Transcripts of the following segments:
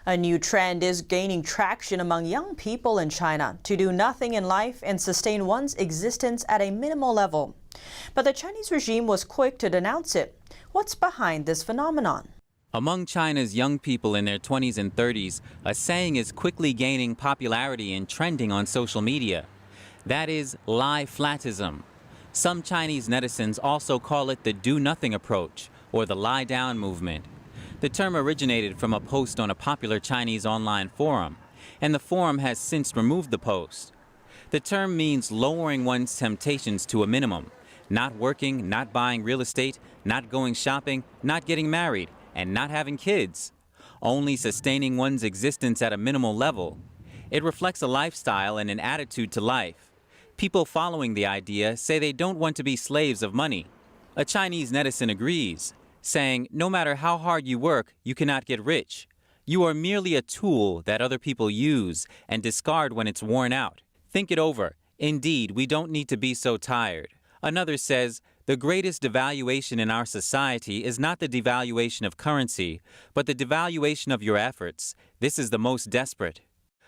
A new trend is gaining traction among young people in China to do nothing in life and sustain one's existence at a minimal level. But the Chinese regime was quick to denounce it. What's behind this phenomenon? Among China's young people in their 20s and 30s, a saying is quickly gaining popularity and trending on social media. That is lie-flatism. Some Chinese netizens also call it the do-nothing approach, or the lie-down movement. The term originated from a post on a popular Chinese online forum, and the forum has since removed the post. The term means lowering one's temptations to a minimum, not working, not buying real estate, not going shopping, not getting married, and not having kids, only sustaining one's existence at a minimal level. It reflects a lifestyle and an attitude to life. People following the idea say they don't want to be slaves of money. A Chinese netizen agrees, saying, no matter how hard you work, you cannot get rich. You are merely a tool that other people use and discard when it's worn out. Think it over. Indeed, we don't need to be so tired. Another says, the greatest devaluation in our society is not the devaluation of currency, but the devaluation of your efforts. This is the most desperate.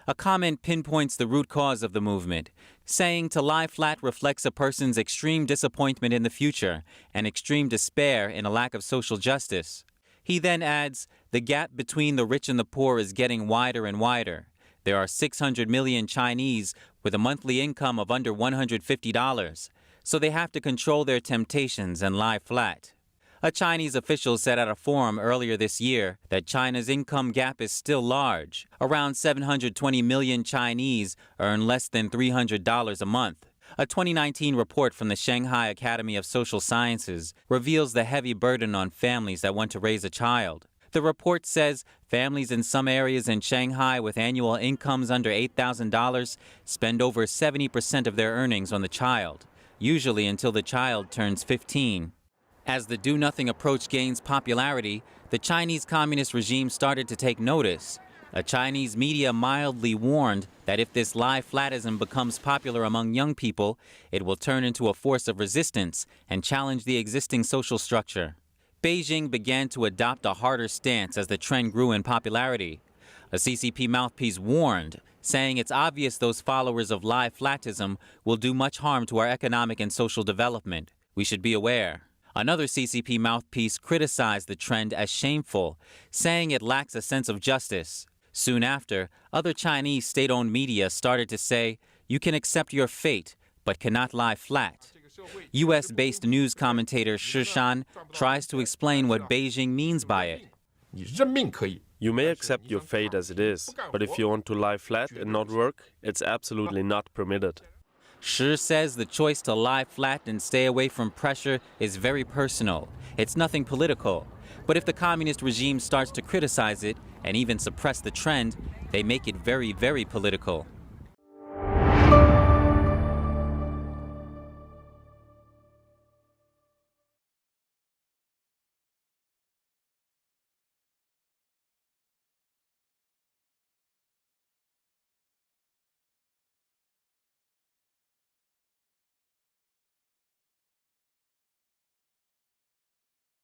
A comment pinpoints the root cause of the movement, saying to lie flat reflects a person's extreme disappointment in the future and extreme despair in a lack of social justice. He then adds, the gap between the rich and the poor is getting wider and wider. There are 600 million Chinese with a monthly income of under $150, so they have to control their temptations and lie flat. A Chinese official said at a forum earlier this year that China's income gap is still large. Around 720 million Chinese earn less than $300 a month. A 2019 report from the Shanghai Academy of Social Sciences reveals the heavy burden on families that want to raise a child. The report says families in some areas in Shanghai with annual incomes under $8,000 spend over 70% of their earnings on the child, usually until the child turns 15. As the do-nothing approach gains popularity, the Chinese Communist regime started to take notice. A Chinese media mildly warned that if this lie-flatism becomes popular among young people, it will turn into a force of resistance and challenge the existing social structure. Beijing began to adopt a harder stance as the trend grew in popularity. A CCP mouthpiece warned, saying it's obvious those followers of lie-flatism will do much harm to our economic and social development. We should be aware. Another CCP mouthpiece criticized the trend as shameful, saying it lacks a sense of justice. Soon after, other Chinese state-owned media started to say, you can accept your fate, but cannot lie flat. U.S.-based news commentator Shi Shan tries to explain what Beijing means by it. You may accept your fate as it is, but if you want to lie flat and not work, it's absolutely not permitted. Shi says the choice to lie flat and stay away from pressure is very personal. It's nothing political. But if the communist regime starts to criticize it and even suppress the trend, they make it very, very political.